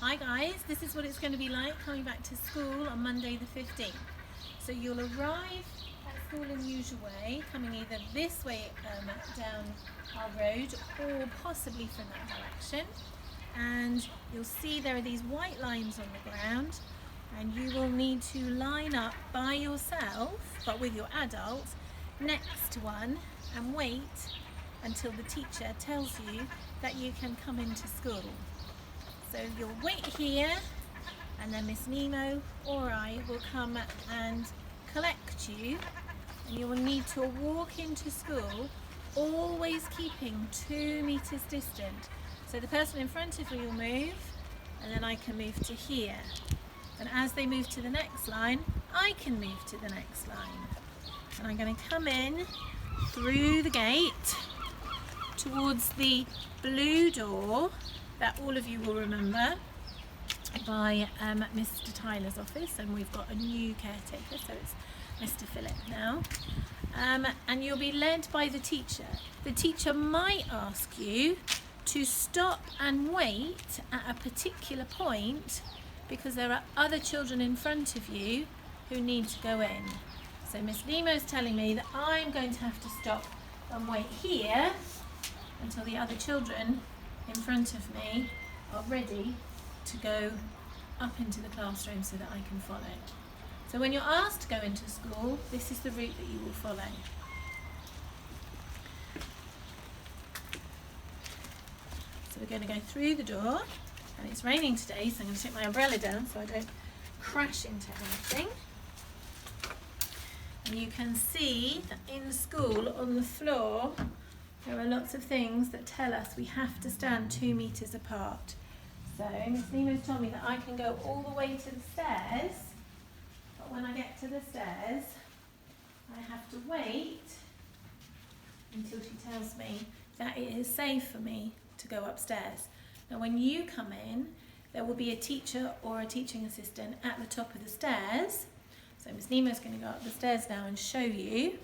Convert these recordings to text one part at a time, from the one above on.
Hi guys, this is what it's going to be like coming back to school on Monday the 15th. So you'll arrive at school in the usual way, coming either this way down our road or possibly from that direction. And you'll see there are these white lines on the ground, and you will need to line up by yourself, but with your adults, next to one and wait until the teacher tells you that you can come into school. So you'll wait here, and then Miss Nemo or I will come and collect you, and you will need to walk into school always keeping 2 meters distant. So the person in front of you will move, and then I can move to here. And as they move to the next line, I can move to the next line. And I'm going to come in through the gate towards the blue door that all of you will remember by Mr. Tyler's office, and we've got a new caretaker, so it's Mr. Philip now. And you'll be led by the teacher. The teacher might ask you to stop and wait at a particular point because there are other children in front of you who need to go in. So Miss Nemo's telling me that I'm going to have to stop and wait here until the other children in front of me are ready to go up into the classroom so that I can follow. So when you're asked to go into school, this is the route that you will follow. So we're going to go through the door, and it's raining today, so I'm going to take my umbrella down so I don't crash into anything. And you can see that in school on the floor there are lots of things that tell us we have to stand 2 meters apart. So Miss Nemo's told me that I can go all the way to the stairs, but when I get to the stairs I have to wait until she tells me that it is safe for me to go upstairs. Now when you come in, there will be a teacher or a teaching assistant at the top of the stairs. So Miss Nemo's going to go up the stairs now and show you.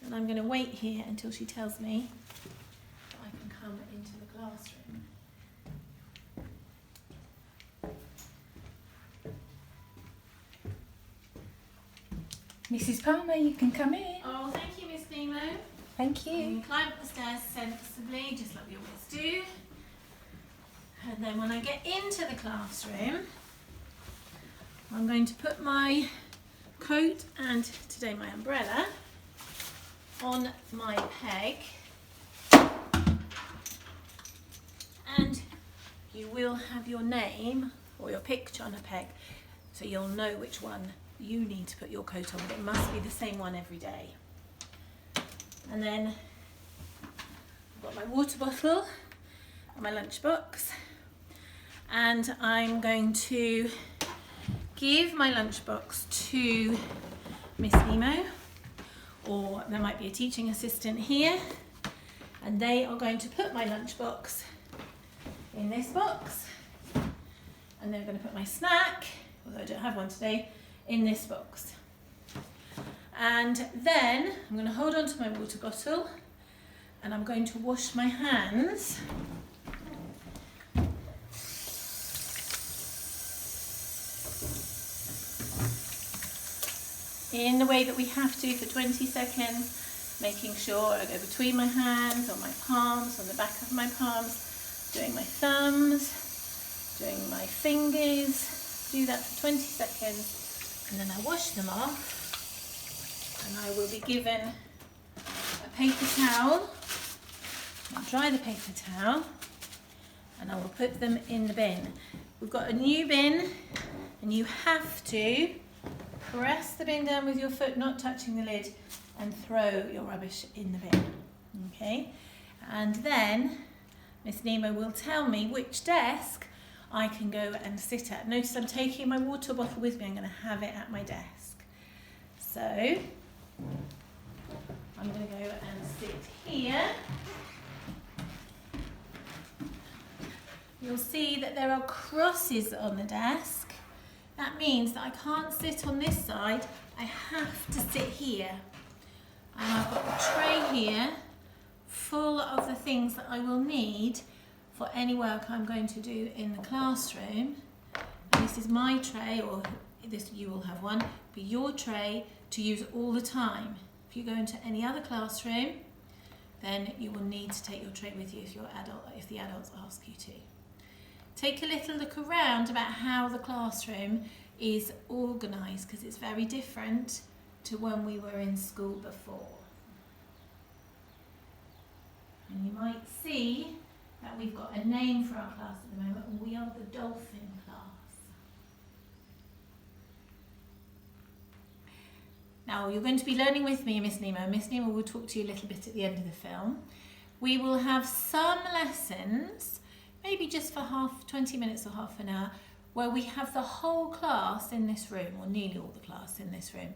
And I'm going to wait here until she tells me that I can come into the classroom. Mrs. Palmer, you can come in. Oh, thank you, Miss Nemo. Thank you. You climb up the stairs sensibly, just like we always do. And then when I get into the classroom, I'm going to put my coat and today my umbrella on my peg, and you will have your name or your picture on a peg, so you'll know which one you need to put your coat on, but it must be the same one every day. And then I've got my water bottle and my lunch box, and I'm going to give my lunchbox to Miss Nemo, or there might be a teaching assistant here, and they are going to put my lunchbox in this box, and they're going to put my snack, although I don't have one today, in this box. And then I'm going to hold on to my water bottle, and I'm going to wash my hands in the way that we have to for 20 seconds, making sure I go between my hands, on my palms, on the back of my palms, doing my thumbs, doing my fingers. Do that for 20 seconds, and then I wash them off, and I will be given a paper towel. I'll dry the paper towel, and I will put them in the bin. We've got a new bin, and you have to press the bin down with your foot, not touching the lid, and throw your rubbish in the bin. Okay? And then Miss Nemo will tell me which desk I can go and sit at. Notice I'm taking my water bottle with me. I'm going to have it at my desk. So I'm going to go and sit here. You'll see that there are crosses on the desk. That means that I can't sit on this side, I have to sit here. And I've got a tray here full of the things that I will need for any work I'm going to do in the classroom. And this is my tray, or this you will have one, but your tray to use all the time. If you go into any other classroom, then you will need to take your tray with you if the adults ask you to. Take a little look around about how the classroom is organised, because it's very different to when we were in school before. And you might see that we've got a name for our class at the moment, and we are the Dolphin class. Now you're going to be learning with me, Miss Nemo. Miss Nemo will talk to you a little bit at the end of the film. We will have some lessons, maybe just for 20 minutes or half an hour, where we have the whole class in this room, or nearly all the class in this room.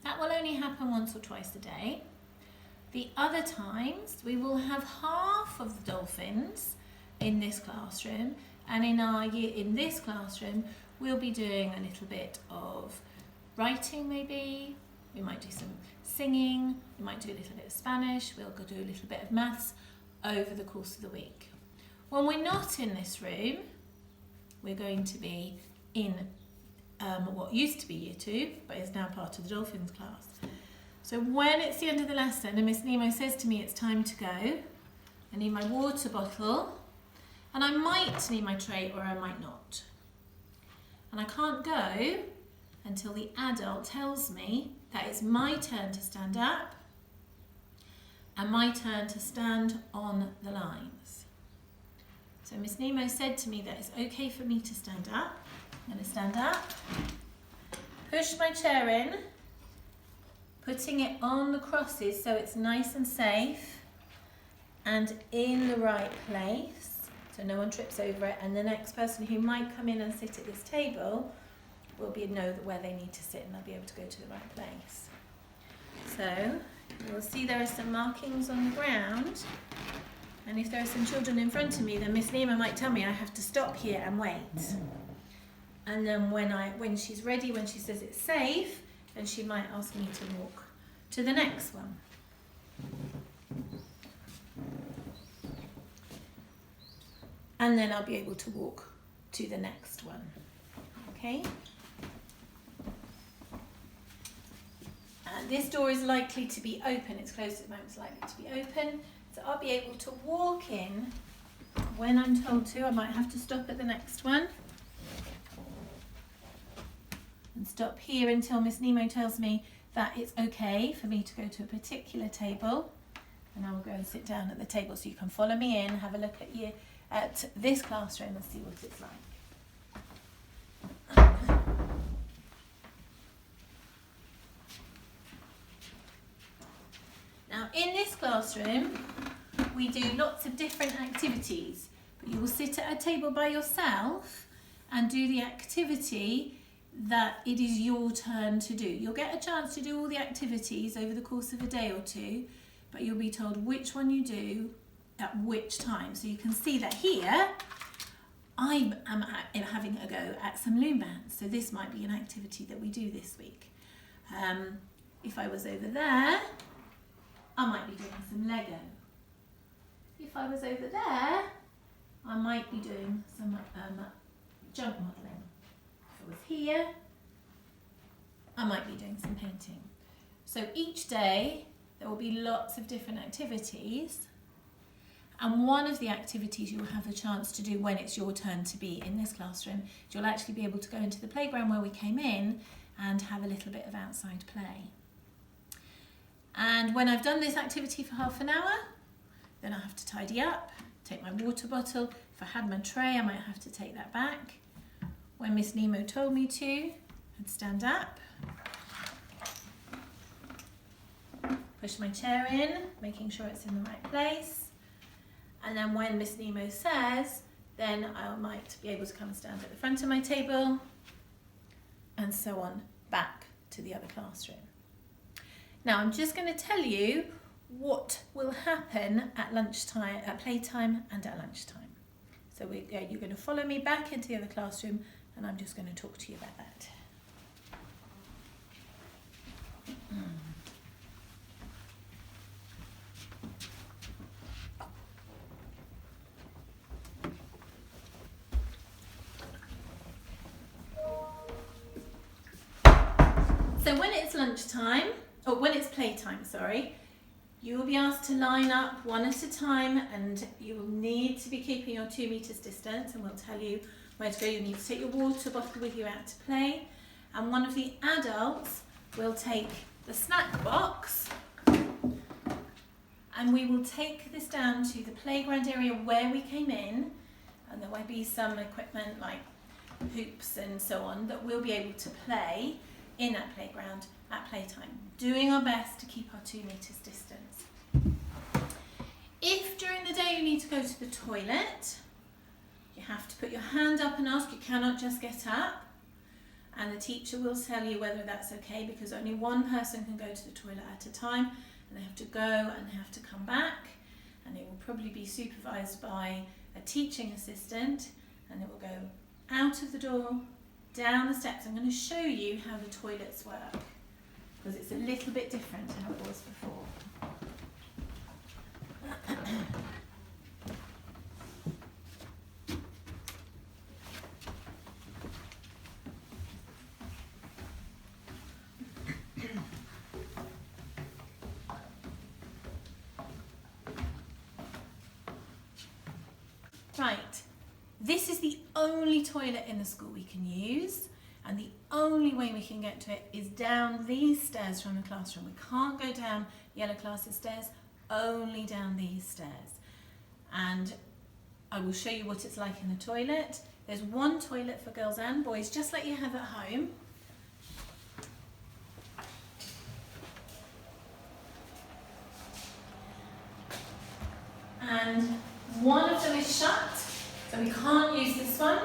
That will only happen once or twice a day. The other times we will have half of the Dolphins in this classroom, and in this classroom we'll be doing a little bit of writing maybe. We might do some singing, we might do a little bit of Spanish, we'll go do a little bit of maths over the course of the week. When we're not in this room, we're going to be in what used to be Year 2, but is now part of the Dolphins class. So when it's the end of the lesson and Miss Nemo says to me it's time to go, I need my water bottle, and I might need my tray or I might not. And I can't go until the adult tells me that it's my turn to stand up and my turn to stand on the lines. So Miss Nemo said to me that it's okay for me to stand up. I'm going to stand up, push my chair in, putting it on the crosses so it's nice and safe and in the right place so no one trips over it, and the next person who might come in and sit at this table will know where they need to sit and they'll be able to go to the right place. So you'll see there are some markings on the ground, and if there are some children in front of me, then Miss Nemo might tell me I have to stop here and wait. And then when she's ready, when she says it's safe, then she might ask me to walk to the next one. And then I'll be able to walk to the next one. Okay? And this door is likely to be open. It's closed at the moment, it's likely to be open. So I'll be able to walk in when I'm told to. I might have to stop at the next one. And stop here until Miss Nemo tells me that it's okay for me to go to a particular table. And I will go and sit down at the table so you can follow me in, have a look at this classroom and see what it's like. Now in this classroom we do lots of different activities, but you will sit at a table by yourself and do the activity that it is your turn to do. You'll get a chance to do all the activities over the course of a day or two, but you'll be told which one you do at which time. So you can see that here I am having a go at some loom bands, so this might be an activity that we do this week. If I was over there, I might be doing some Lego. If I was over there, I might be doing some junk modelling. If I was here, I might be doing some painting. So each day there will be lots of different activities, and one of the activities you'll have a chance to do when it's your turn to be in this classroom, you'll actually be able to go into the playground where we came in and have a little bit of outside play. And when I've done this activity for half an hour, then I have to tidy up, take my water bottle. If I had my tray, I might have to take that back. When Miss Nemo told me to, I'd stand up, push my chair in, making sure it's in the right place. And then when Miss Nemo says, then I might be able to come and stand at the front of my table, and so on, back to the other classroom. Now I'm just going to tell you what will happen at lunchtime, at playtime and at lunchtime. So you're going to follow me back into the other classroom, and I'm just going to talk to you about that. So when it's lunchtime, or when it's playtime, sorry, you will be asked to line up one at a time, and you will need to be keeping your 2 meters distance, and we'll tell you where to go. You need to take your water bottle with you out to play, and one of the adults will take the snack box, and we will take this down to the playground area where we came in, and there will be some equipment like hoops and so on that we'll be able to play in that playground at playtime, doing our best to keep our 2 meters distance. If during the day you need to go to the toilet, you have to put your hand up and ask. You cannot just get up, and the teacher will tell you whether that's okay, because only one person can go to the toilet at a time, and they have to go and they have to come back, and it will probably be supervised by a teaching assistant, and it will go out of the door, down the steps. I'm going to show you how the toilets work, because it's a little bit different to how it was before. Right, this is the only toilet in the school we can use, and the only way we can get to it is down these stairs from the classroom. We can't go down yellow classes stairs, only down these stairs. And I will show you what it's like in the toilet. There's one toilet for girls and boys, just like you have at home. And one of them is shut, so we can't use this one.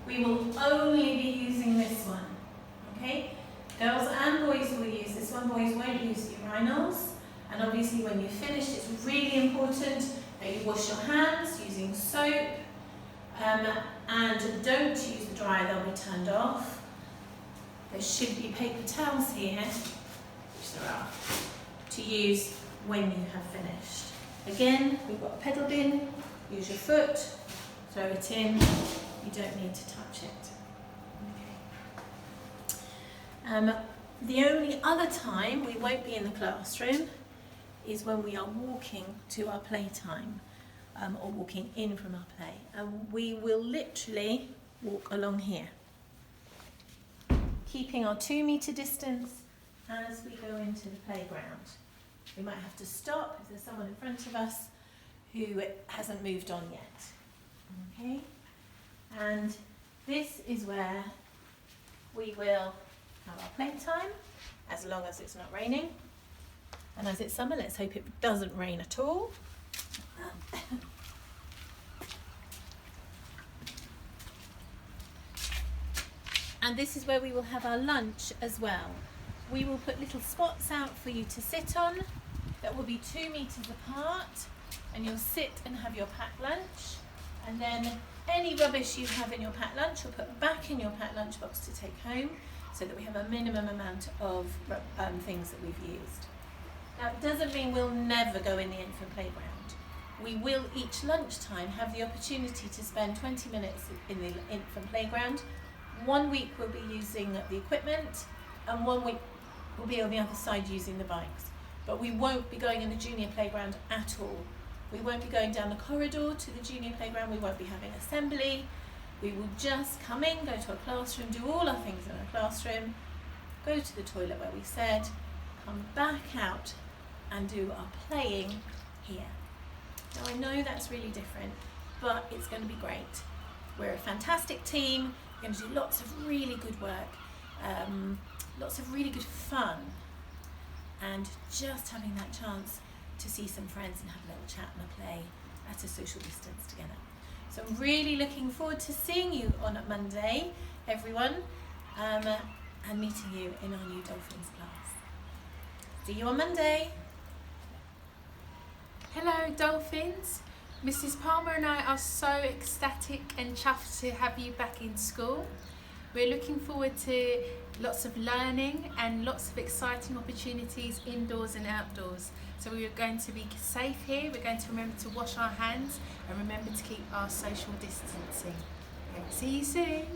We will only be using this one, okay? Girls and boys will use this one. Boys won't use the urinals. And obviously when you're finished, it's really important that you wash your hands using soap, and don't use the dryer, they'll be turned off. There should be paper towels here, which there are, to use when you have finished. Again, we've got a pedal bin, use your foot, throw it in, you don't need to touch it. Okay. The only other time we won't be in the classroom is when we are walking to our playtime, or walking in from our play, and we will literally walk along here, keeping our 2 meter distance as we go into the playground. We might have to stop if there's someone in front of us who hasn't moved on yet. Okay, and this is where we will have our playtime, as long as it's not raining. And as it's summer, let's hope it doesn't rain at all. And this is where we will have our lunch as well. We will put little spots out for you to sit on that will be 2 meters apart, and you'll sit and have your packed lunch, and then any rubbish you have in your packed lunch you'll put back in your packed lunch box to take home, so that we have a minimum amount of things that we've used. Now, it doesn't mean we'll never go in the infant playground. We will each lunchtime have the opportunity to spend 20 minutes in the infant playground. 1 week we'll be using the equipment, and 1 week we'll be on the other side using the bikes. But we won't be going in the junior playground at all. We won't be going down the corridor to the junior playground. We won't be having assembly. We will just come in, go to our classroom, do all our things in our classroom, go to the toilet where we said, come back out and do our playing here. Now, I know that's really different, but it's going to be great. We're a fantastic team. We're going to do lots of really good work, lots of really good fun, and just having that chance to see some friends and have a little chat and a play at a social distance together. So I'm really looking forward to seeing you on Monday, everyone, and meeting you in our new Dolphins class. See you on Monday. Hello Dolphins. Mrs. Palmer and I are so ecstatic and chuffed to have you back in school. We're looking forward to lots of learning and lots of exciting opportunities indoors and outdoors. So we are going to be safe here. We're going to remember to wash our hands and remember to keep our social distancing. Okay, see you soon.